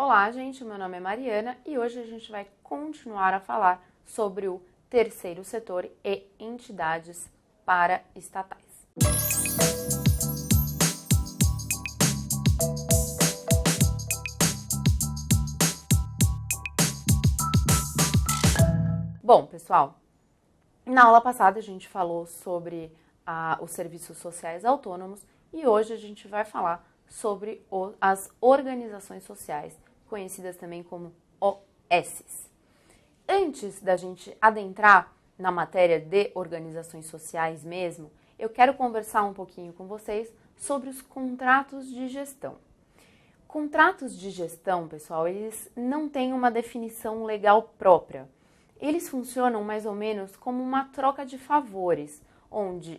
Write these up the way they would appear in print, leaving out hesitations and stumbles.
Olá, gente, meu nome é Mariana e hoje a gente vai continuar a falar sobre o terceiro setor e entidades paraestatais. Bom, pessoal, na aula passada a gente falou sobre os serviços sociais autônomos e hoje a gente vai falar sobre as organizações sociais, conhecidas também como OSs. Antes da gente adentrar na matéria de organizações sociais mesmo, eu quero conversar um pouquinho com vocês sobre os contratos de gestão. Contratos de gestão, pessoal, eles não têm uma definição legal própria. Eles funcionam mais ou menos como uma troca de favores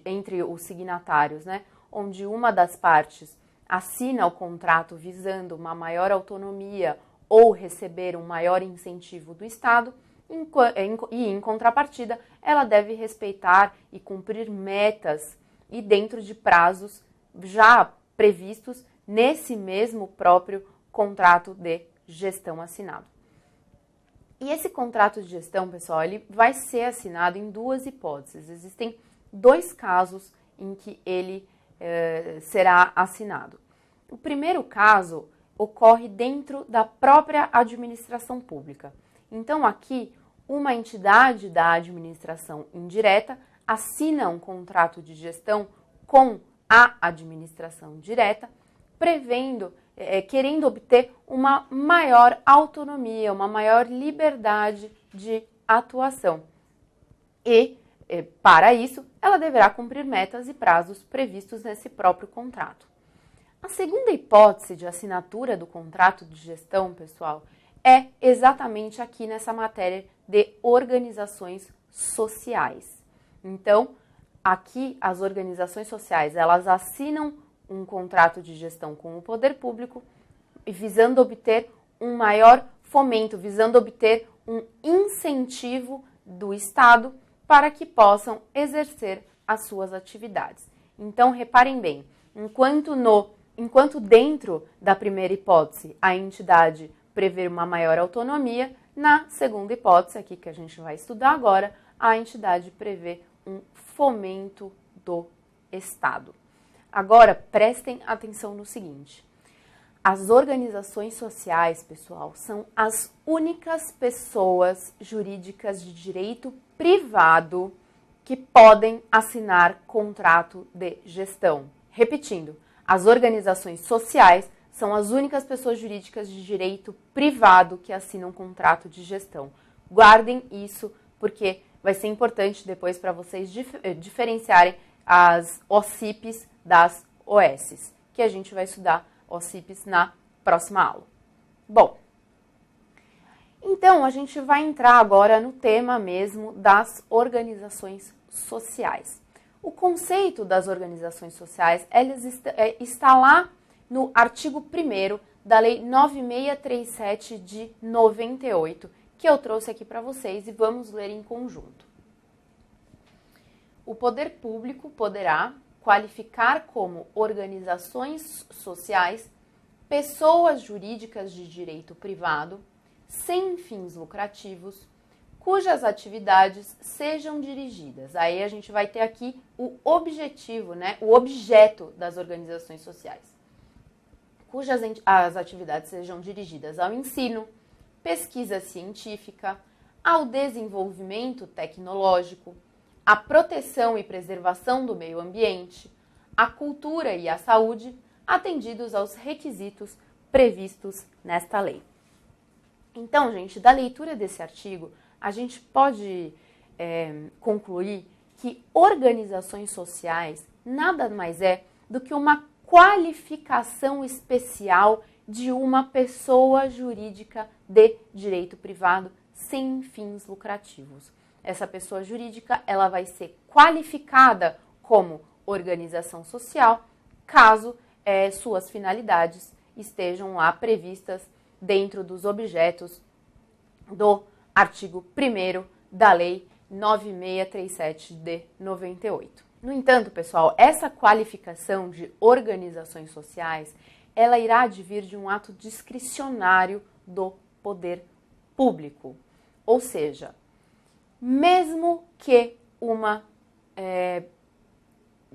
entre os signatários, né? Onde uma das partes assina o contrato visando uma maior autonomia ou receber um maior incentivo do Estado e, em contrapartida, ela deve respeitar e cumprir metas e dentro de prazos já previstos nesse mesmo próprio contrato de gestão assinado. E esse contrato de gestão, pessoal, ele vai ser assinado em duas hipóteses. Existem dois casos em que ele será assinado. O primeiro caso ocorre dentro da própria administração pública. Então, aqui, uma entidade da administração indireta assina um contrato de gestão com a administração direta, querendo obter uma maior autonomia, uma maior liberdade de atuação. E, para isso, ela deverá cumprir metas e prazos previstos nesse próprio contrato. A segunda hipótese de assinatura do contrato de gestão, pessoal, é exatamente aqui nessa matéria de organizações sociais. Então, aqui as organizações sociais, elas assinam um contrato de gestão com o poder público, visando obter um maior fomento, visando obter um incentivo do Estado para que possam exercer as suas atividades. Então, reparem bem, enquanto dentro da primeira hipótese a entidade prevê uma maior autonomia, na segunda hipótese, aqui que a gente vai estudar agora, a entidade prevê um fomento do Estado. Agora, prestem atenção no seguinte. As organizações sociais, pessoal, são as únicas pessoas jurídicas de direito privado que podem assinar contrato de gestão. Repetindo, as organizações sociais são as únicas pessoas jurídicas de direito privado que assinam contrato de gestão. Guardem isso, porque vai ser importante depois para vocês diferenciarem as OCIPs das OSs, que a gente vai estudar OCIPs na próxima aula. Bom, então a gente vai entrar agora no tema mesmo das organizações sociais. O conceito das organizações sociais está lá no artigo 1º da Lei 9637 de 98, que eu trouxe aqui para vocês e vamos ler em conjunto. O poder público poderá qualificar como organizações sociais pessoas jurídicas de direito privado, sem fins lucrativos, cujas atividades sejam dirigidas. Aí a gente vai ter aqui o objetivo, né? O objeto das organizações sociais. Cujas as atividades sejam dirigidas ao ensino, pesquisa científica, ao desenvolvimento tecnológico, à proteção e preservação do meio ambiente, à cultura e à saúde, atendidos aos requisitos previstos nesta lei. Então, gente, da leitura desse artigo, a gente pode concluir que organizações sociais nada mais é do que uma qualificação especial de uma pessoa jurídica de direito privado sem fins lucrativos. Essa pessoa jurídica, ela vai ser qualificada como organização social, caso suas finalidades estejam lá previstas dentro dos objetos do artigo 1º da Lei 9637 de 98. No entanto, pessoal, essa qualificação de organizações sociais, ela irá advir de um ato discricionário do poder público. Ou seja, mesmo que uma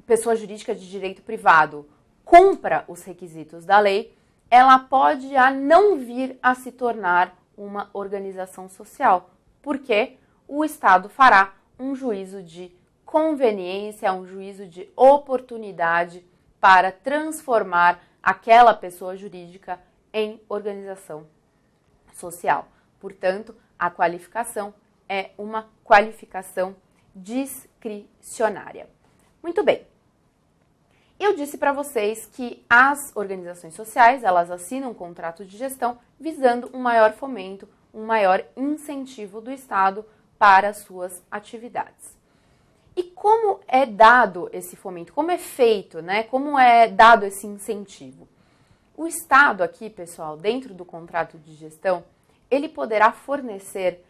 pessoa jurídica de direito privado cumpra os requisitos da lei, ela pode não vir a se tornar uma organização social, porque o Estado fará um juízo de conveniência, um juízo de oportunidade para transformar aquela pessoa jurídica em organização social. Portanto, a qualificação é uma qualificação discricionária. Muito bem. Eu disse para vocês que as organizações sociais, elas assinam um contrato de gestão visando um maior fomento, um maior incentivo do Estado para as suas atividades. E como é dado esse fomento? Como é feito, né? Como é dado esse incentivo? O Estado aqui, pessoal, dentro do contrato de gestão, ele poderá fornecer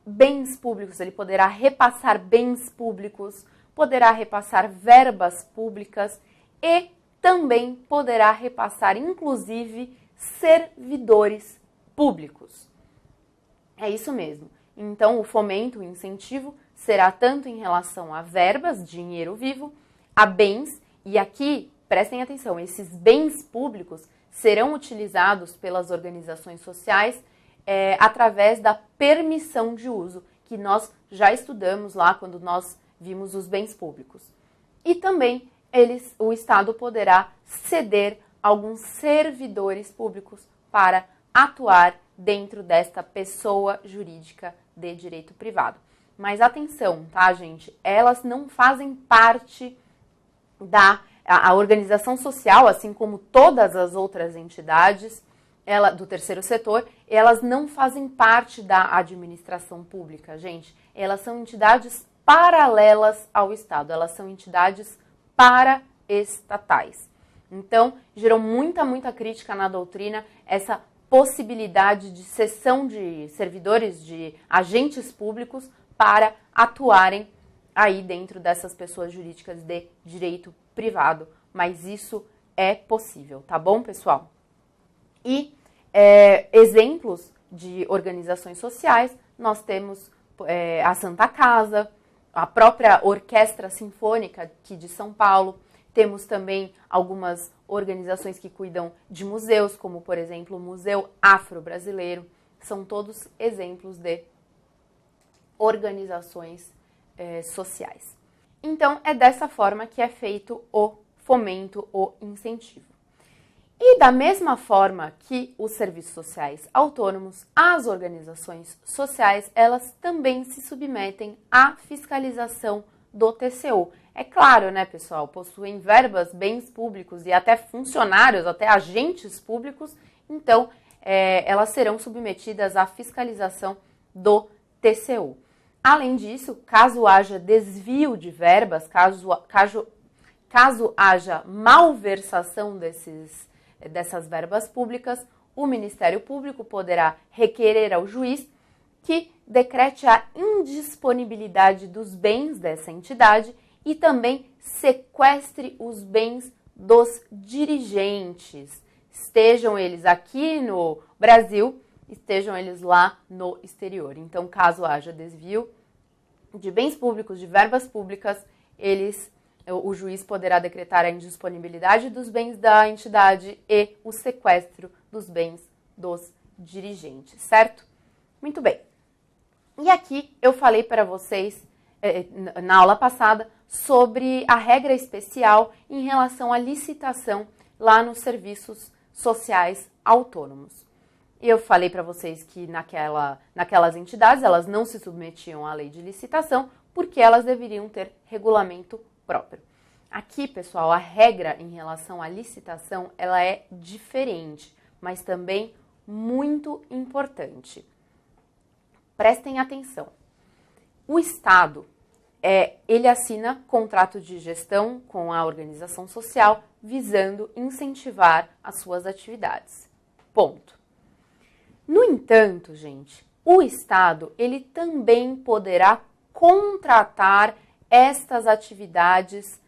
bens públicos, ele poderá repassar bens públicos, poderá repassar verbas públicas e também poderá repassar, inclusive, servidores públicos. É isso mesmo. Então, o fomento, o incentivo, será tanto em relação a verbas, dinheiro vivo, a bens, e aqui, prestem atenção, esses bens públicos serão utilizados pelas organizações sociais através da permissão de uso, que nós já estudamos lá quando nós vimos os bens públicos. E também o Estado poderá ceder alguns servidores públicos para atuar dentro desta pessoa jurídica de direito privado. Mas atenção, tá, gente? Elas não fazem parte a organização social, assim como todas as outras entidades do terceiro setor, elas não fazem parte da administração pública, gente. Elas são entidades paralelas ao Estado, elas são entidades paraestatais. Então, gerou muita crítica na doutrina essa possibilidade de cessão de servidores, de agentes públicos para atuarem aí dentro dessas pessoas jurídicas de direito privado. Mas isso é possível, tá bom, pessoal? E exemplos de organizações sociais, nós temos a Santa Casa, a própria Orquestra Sinfônica aqui de São Paulo. Temos também algumas organizações que cuidam de museus, como, por exemplo, o Museu Afro-Brasileiro. São todos exemplos de organizações sociais. Então, é dessa forma que é feito o fomento, o incentivo. E da mesma forma que os serviços sociais autônomos, as organizações sociais, elas também se submetem à fiscalização do TCU. É claro, né, pessoal, possuem verbas, bens públicos e até funcionários, até agentes públicos, então elas serão submetidas à fiscalização do TCU. Além disso, caso haja desvio de verbas, caso haja malversação dessas verbas públicas, o Ministério Público poderá requerer ao juiz que decrete a indisponibilidade dos bens dessa entidade e também sequestre os bens dos dirigentes, estejam eles aqui no Brasil, estejam eles lá no exterior. Então, caso haja desvio de bens públicos, de verbas públicas, o juiz poderá decretar a indisponibilidade dos bens da entidade e o sequestro dos bens dos dirigentes, certo? Muito bem. E aqui eu falei para vocês, na aula passada, sobre a regra especial em relação à licitação lá nos serviços sociais autônomos. E eu falei para vocês que naquelas entidades elas não se submetiam à lei de licitação porque elas deveriam ter regulamento próprio. Aqui, pessoal, a regra em relação à licitação, ela é diferente, mas também muito importante. Prestem atenção. O Estado, ele assina contrato de gestão com a organização social visando incentivar as suas atividades. Ponto. No entanto, gente, o Estado, ele também poderá contratar estas atividades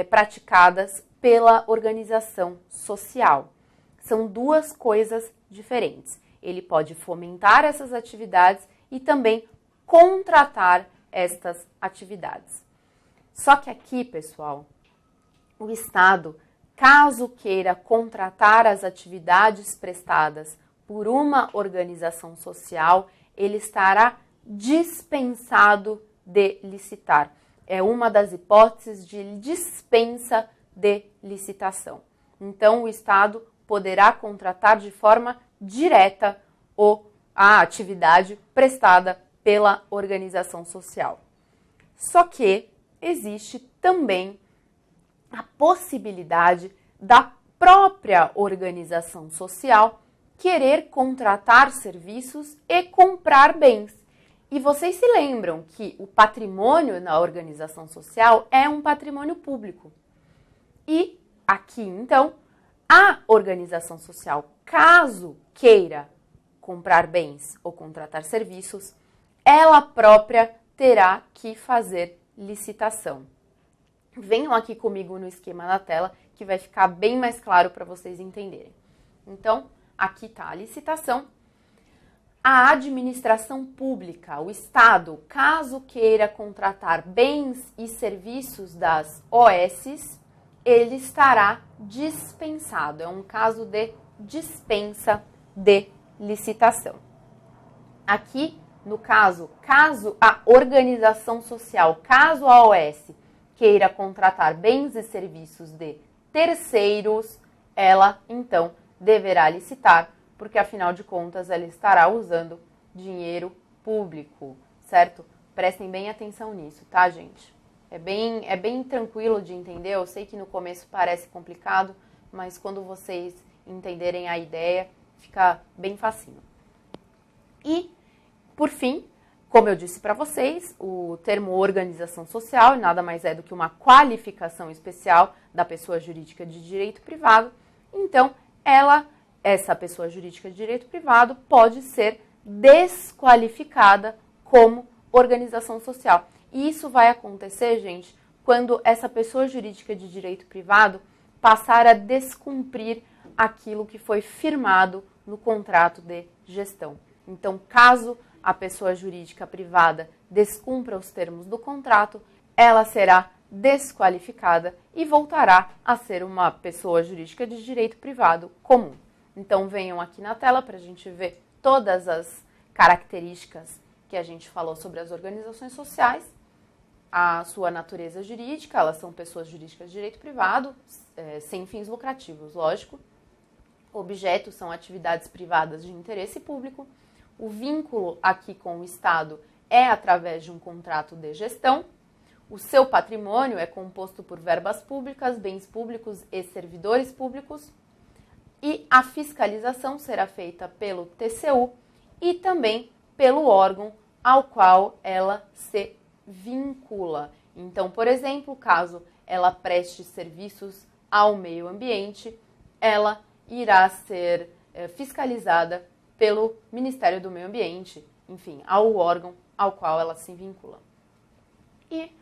praticadas pela organização social. São duas coisas diferentes. ele pode fomentar essas atividades e também contratar estas atividades. Só que aqui, pessoal, o Estado, caso queira contratar as atividades prestadas por uma organização social, ele estará dispensado de licitar. É uma das hipóteses de dispensa de licitação. Então, o Estado poderá contratar de forma direta a atividade prestada pela organização social. Só que existe também a possibilidade da própria organização social querer contratar serviços e comprar bens. E vocês se lembram que o patrimônio na organização social é um patrimônio público. E aqui, então, a organização social, caso queira comprar bens ou contratar serviços, ela própria terá que fazer licitação. Venham aqui comigo no esquema da tela, que vai ficar bem mais claro para vocês entenderem. Então, aqui está a licitação. A administração pública, o Estado, caso queira contratar bens e serviços das OSs, ele estará dispensado. É um caso de dispensa de licitação. Aqui, no caso a organização social, caso a OS queira contratar bens e serviços de terceiros, ela, então, deverá licitar, porque, afinal de contas, ela estará usando dinheiro público, certo? Prestem bem atenção nisso, tá, gente? É bem tranquilo de entender. Eu sei que no começo parece complicado, mas quando vocês entenderem a ideia, fica bem facinho. E, por fim, como eu disse para vocês, o termo organização social nada mais é do que uma qualificação especial da pessoa jurídica de direito privado. Então, essa pessoa jurídica de direito privado pode ser desqualificada como organização social. E isso vai acontecer, gente, quando essa pessoa jurídica de direito privado passar a descumprir aquilo que foi firmado no contrato de gestão. Então, caso a pessoa jurídica privada descumpra os termos do contrato, ela será desqualificada e voltará a ser uma pessoa jurídica de direito privado comum. Então, venham aqui na tela para a gente ver todas as características que a gente falou sobre as organizações sociais. A sua natureza jurídica, elas são pessoas jurídicas de direito privado, sem fins lucrativos, lógico. Objetos são atividades privadas de interesse público. O vínculo aqui com o Estado é através de um contrato de gestão. O seu patrimônio é composto por verbas públicas, bens públicos e servidores públicos. E a fiscalização será feita pelo TCU e também pelo órgão ao qual ela se vincula. Então, por exemplo, caso ela preste serviços ao meio ambiente, ela irá ser fiscalizada pelo Ministério do Meio Ambiente, enfim, ao órgão ao qual ela se vincula. E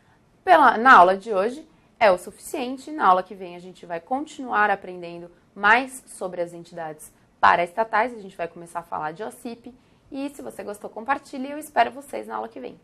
na aula de hoje é o suficiente. Na aula que vem a gente vai continuar aprendendo mais sobre as entidades paraestatais. A gente vai começar a falar de OCIP. E se você gostou, compartilhe. Eu espero vocês na aula que vem.